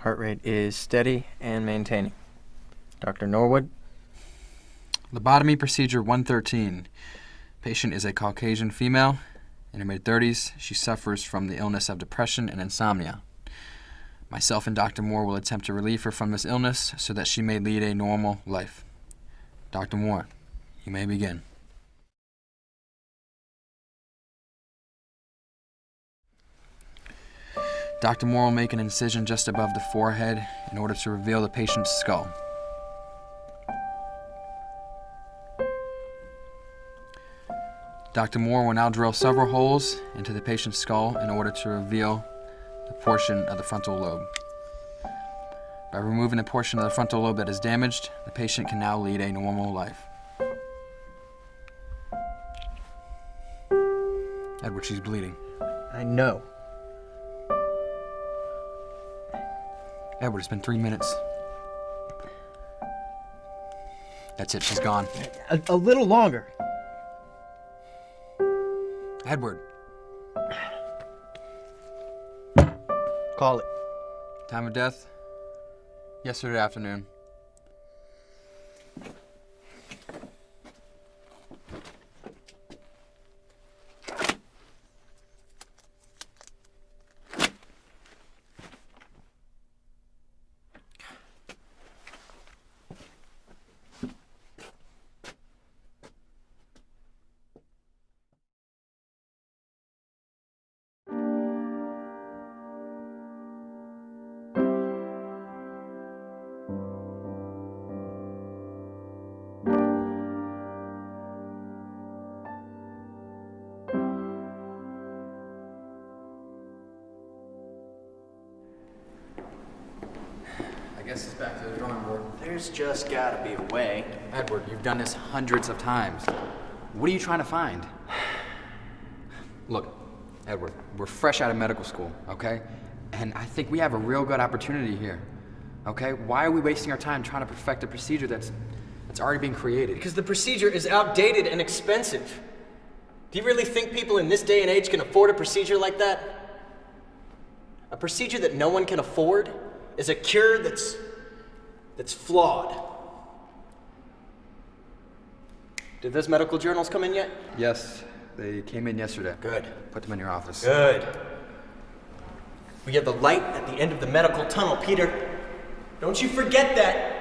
Heart rate is steady and maintaining. Dr. Norwood? Lobotomy procedure 113. Patient is a Caucasian female in her mid-30s. She suffers from the illness of depression and insomnia. Myself and Dr. Moore will attempt to relieve her from this illness so that she may lead a normal life. Dr. Moore, you may begin. Dr. Moore will make an incision just above the forehead in order to reveal the patient's skull. Dr. Moore will now drill several holes into the patient's skull in order to reveal the portion of the frontal lobe. By removing the portion of the frontal lobe that is damaged, the patient can now lead a normal life. Edward, she's bleeding. I know. Edward, it's been 3 minutes. That's it, she's gone. A little longer. Edward. Call it. Time of death? Yesterday afternoon. I guess it's back to the drawing board. There's just gotta be a way. Edward, you've done this hundreds of times. What are you trying to find? Look, Edward, we're fresh out of medical school, okay? And I think we have a real good opportunity here, okay? Why are we wasting our time trying to perfect a procedure that's already been created? Because the procedure is outdated and expensive. Do you really think people in this day and age can afford a procedure like that? A procedure that no one can afford is a cure that's flawed. Did those medical journals come in yet? Yes, they came in yesterday. Good. Put them in your office. Good. We have the light at the end of the medical tunnel, Peter. Don't you forget that.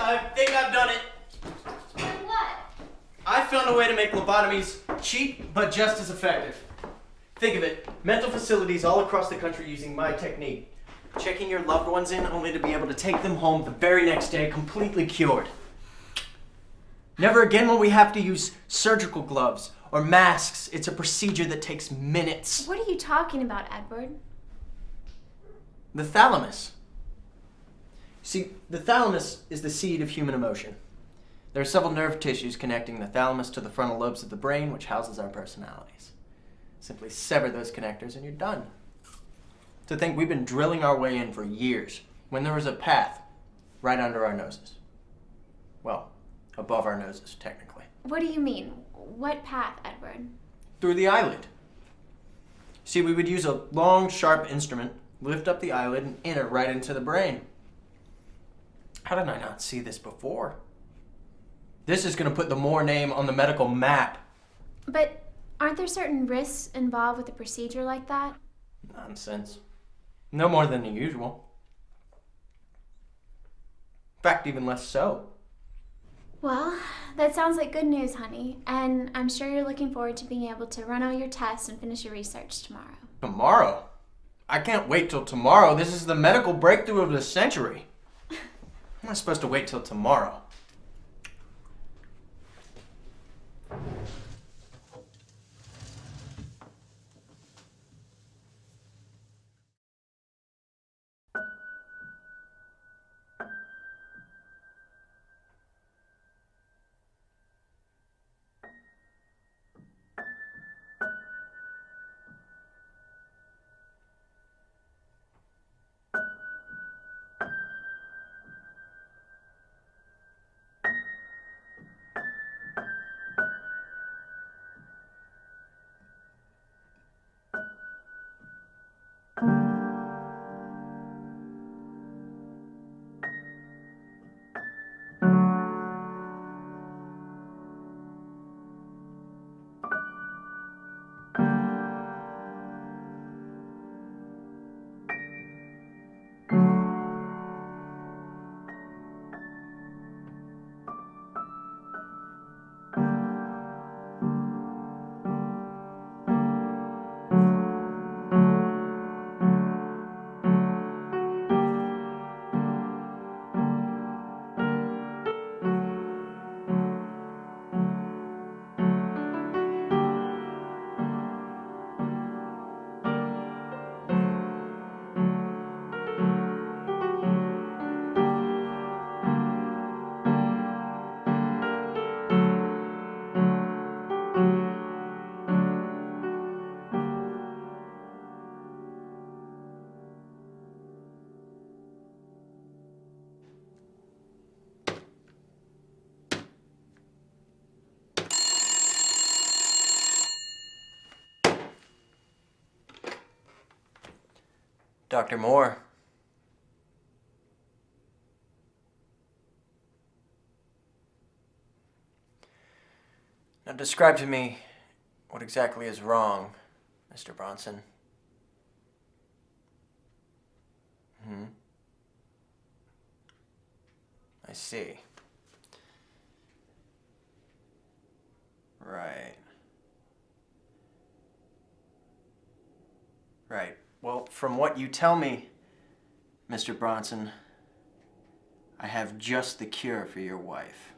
I think I've done it. Done what? I found a way to make lobotomies cheap, but just as effective. Think of it, mental facilities all across the country using my technique. Checking your loved ones in only to be able to take them home the very next day completely cured. Never again will we have to use surgical gloves or masks. It's a procedure that takes minutes. What are you talking about, Edward? The thalamus. See, the thalamus is the seat of human emotion. There are several nerve tissues connecting the thalamus to the frontal lobes of the brain, which houses our personalities. Simply sever those connectors and you're done. To think we've been drilling our way in for years when there was a path right under our noses. Well, above our noses, technically. What do you mean? What path, Edward? Through the eyelid. See, we would use a long, sharp instrument, lift up the eyelid, and enter right into the brain. How did I not see this before? This is going to put the Moore name on the medical map. But Aren't there certain risks involved with a procedure like that? Nonsense. No more than the usual. In fact, even less so. Well, that sounds like good news, honey. And I'm sure you're looking forward to being able to run all your tests and finish your research tomorrow. Tomorrow? I can't wait till tomorrow. This is the medical breakthrough of the century. I'm not supposed to wait till tomorrow. Dr. Moore. Now describe to me what exactly is wrong, Mr. Bronson. I see. Right. Right. Well, from what you tell me, Mr. Bronson, I have just the cure for your wife.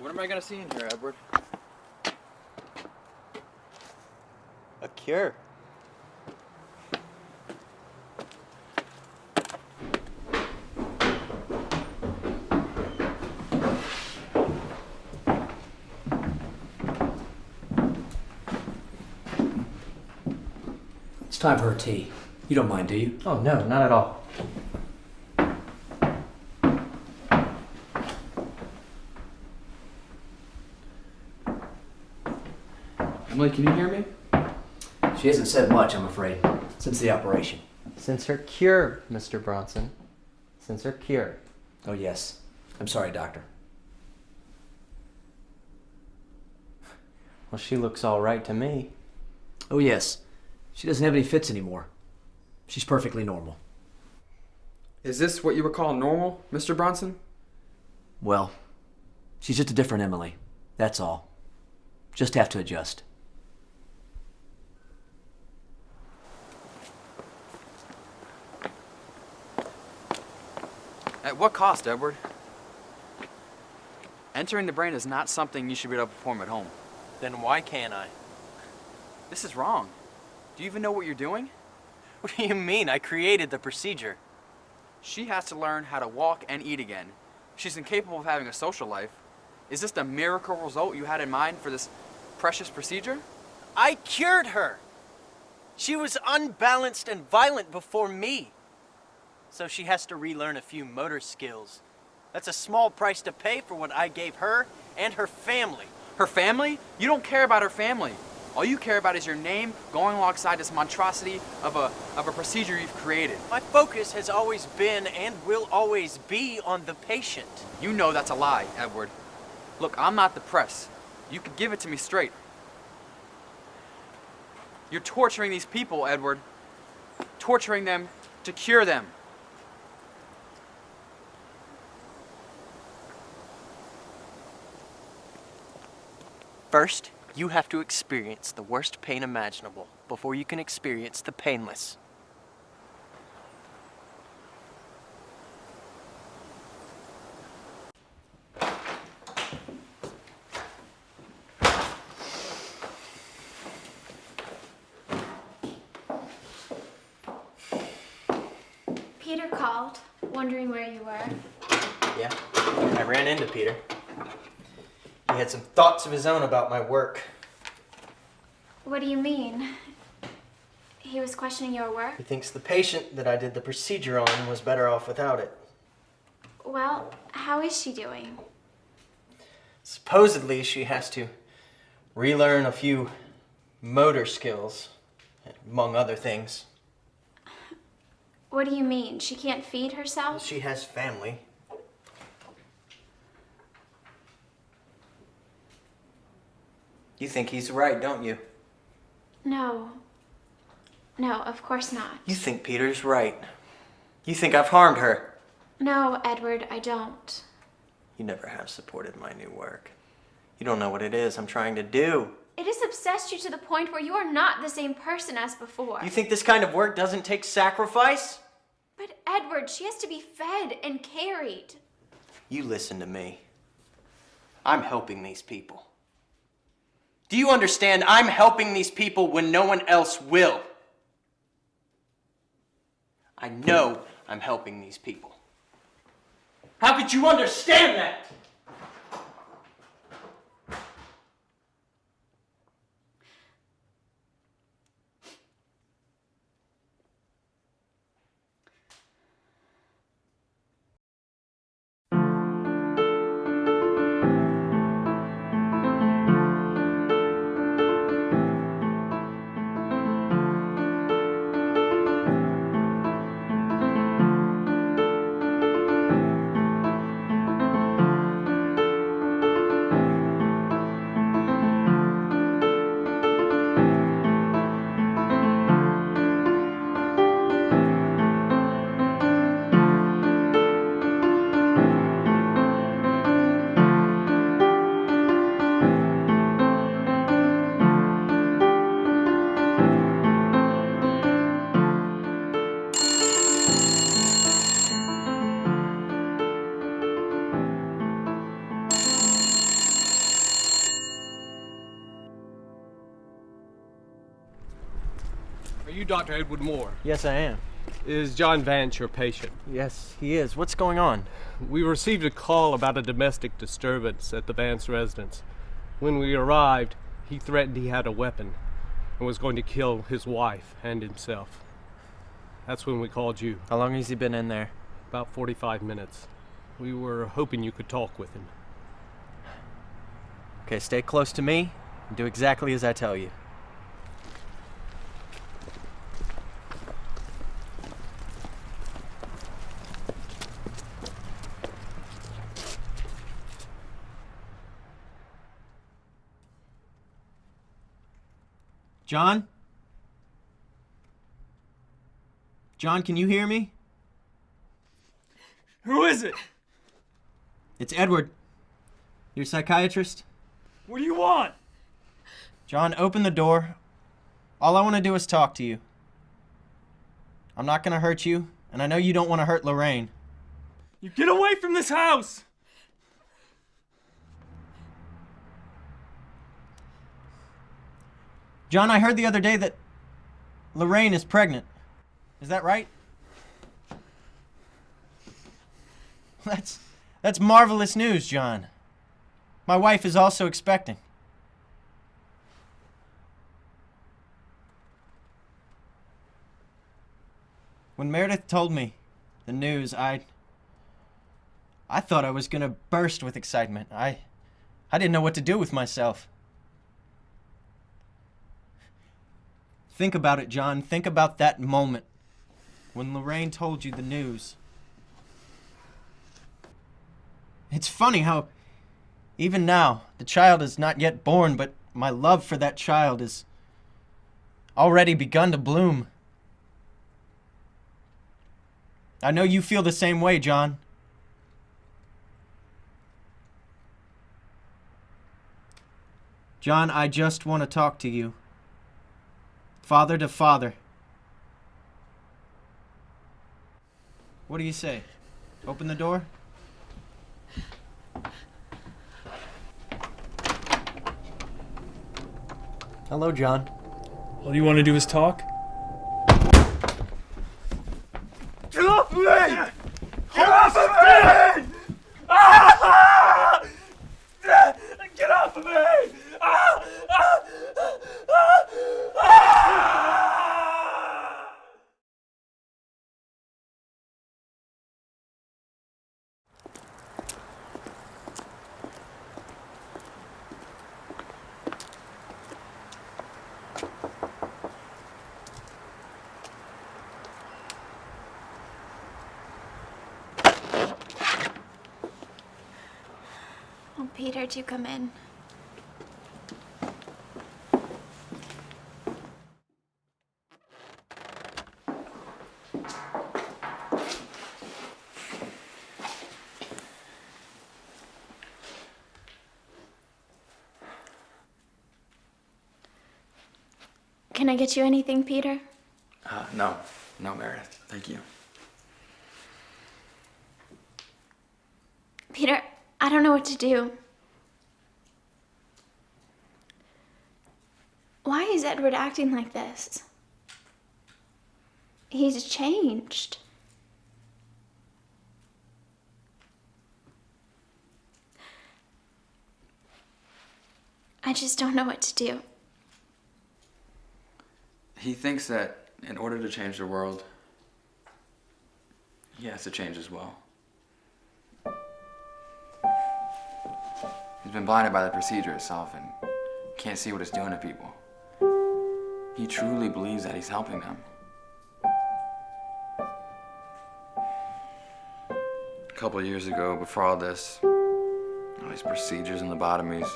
What am I gonna see in here, Edward? A cure. time for her tea. You don't mind, do you? Oh, no, not at all. Emily, can you hear me? She hasn't said much, I'm afraid, since the operation. Since her cure, Mr. Bronson. Since her cure. Oh, yes. I'm sorry, Doctor. Well, she looks all right to me. Oh, yes. She doesn't have any fits anymore. She's perfectly normal. Is this what you would call normal, Mr. Bronson? Well, she's just a different Emily. That's all. Just have to adjust. At what cost, Edward? Entering the brain is not something you should be able to perform at home. Then why can't I? This is wrong. Do you even know what you're doing? What do you mean? I created the procedure. She has to learn how to walk and eat again. She's incapable of having a social life. Is this the miracle result you had in mind for this precious procedure? I cured her. She was unbalanced and violent before me. So she has to relearn a few motor skills. That's a small price to pay for what I gave her and her family. Her family? You don't care about her family. All you care about is your name going alongside this monstrosity of a procedure you've created. My focus has always been and will always be on the patient. You know that's a lie, Edward. Look, I'm not the press. You could give it to me straight. You're torturing these people, Edward. Torturing them to cure them. First, you have to experience the worst pain imaginable before you can experience the painless. Peter called, wondering where you were. Yeah, I ran into Peter. He had some thoughts of his own about my work. What do you mean? He was questioning your work? He thinks the patient that I did the procedure on was better off without it. Well, how is she doing? Supposedly, she has to relearn a few motor skills, among other things. What do you mean? She can't feed herself? She has family. You think he's right, don't you? No. No, of course not. You think Peter's right. You think I've harmed her. No, Edward, I don't. You never have supported my new work. You don't know what it is I'm trying to do. It has obsessed you to the point where you are not the same person as before. You think this kind of work doesn't take sacrifice? But Edward, she has to be fed and carried. You listen to me. I'm helping these people. Do you understand? I'm helping these people when no one else will. I know I'm helping these people. How could you understand that? Are you Dr. Edward Moore? Yes, I am. Is John Vance your patient? Yes, he is. What's going on? We received a call about a domestic disturbance at the Vance residence. When we arrived, he threatened he had a weapon. and was going to kill his wife and himself. That's when we called you. How long has he been in there? About 45 minutes. We were hoping you could talk with him. Okay, stay close to me and do exactly as I tell you. John? John, can you hear me? Who is it? It's Edward. Your psychiatrist? What do you want? John, open the door. All I want to do is talk to you. I'm not going to hurt you, and I know you don't want to hurt Lorraine. You get away from this house! John, I heard the other day that Lorraine is pregnant. Is that right? That's marvelous news, John. My wife is also expecting. When Meredith told me the news, I thought I was gonna burst with excitement. I didn't know what to do with myself. Think about it, John. Think about that moment when Lorraine told you the news. It's funny how, even now, the child is not yet born, but my love for that child is already begun to bloom. I know you feel the same way, John. John, I just want to talk to you. Father to father. What do you say? Open the door? Hello, John. All you want to do is talk? Get off of me! Get off of me! Ah! Get off of me! Ah! Ah! Ah! Ah! Oh, Peter, do come in. Can I get you anything, Peter? No, Meredith. Thank you. Peter, I don't know what to do. Why is Edward acting like this? He's changed. I just don't know what to do. He thinks that in order to change the world, he has to change as well. He's been blinded by the procedure itself and can't see what it's doing to people. He truly believes that he's helping them. A couple of years ago, before all this, all these procedures and lobotomies,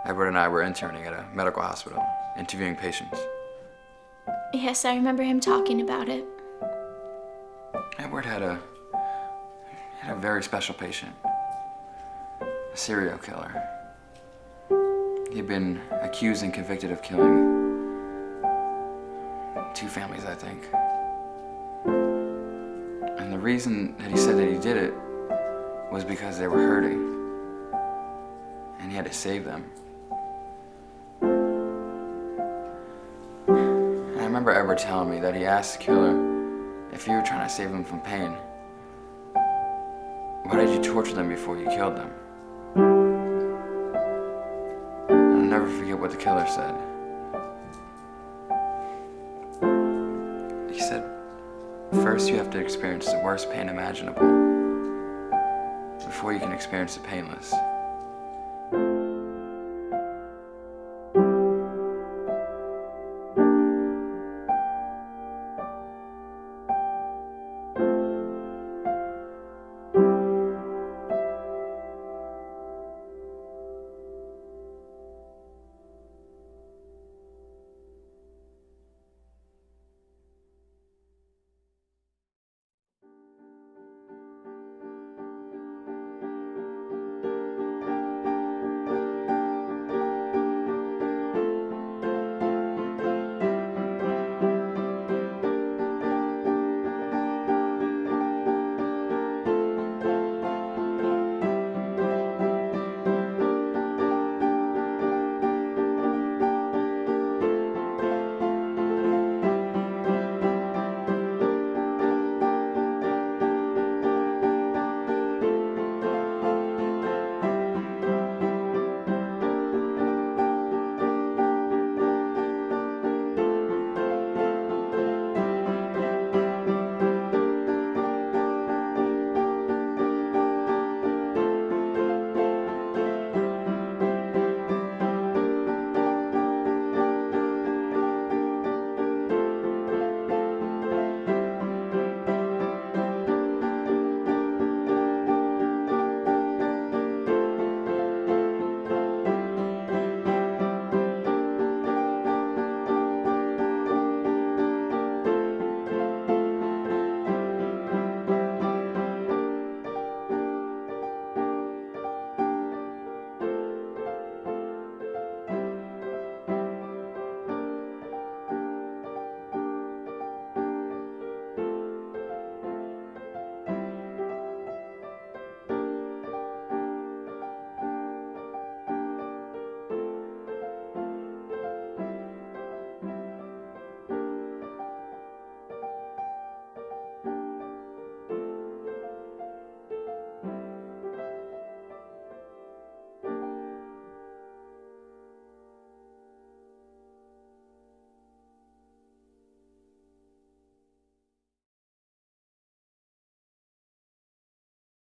Edward and I were interning at a medical hospital, interviewing patients. Yes, I remember him talking about it. Edward had a very special patient, a serial killer. He'd been accused and convicted of killing 2 families, I think. And the reason that he said that he did it was because they were hurting, and he had to save them. And I remember Edward telling me that he asked the killer if you were trying to save them from pain, why did you torture them before you killed them? I'll never forget what the killer said. First, you have to experience the worst pain imaginable before you can experience the painless.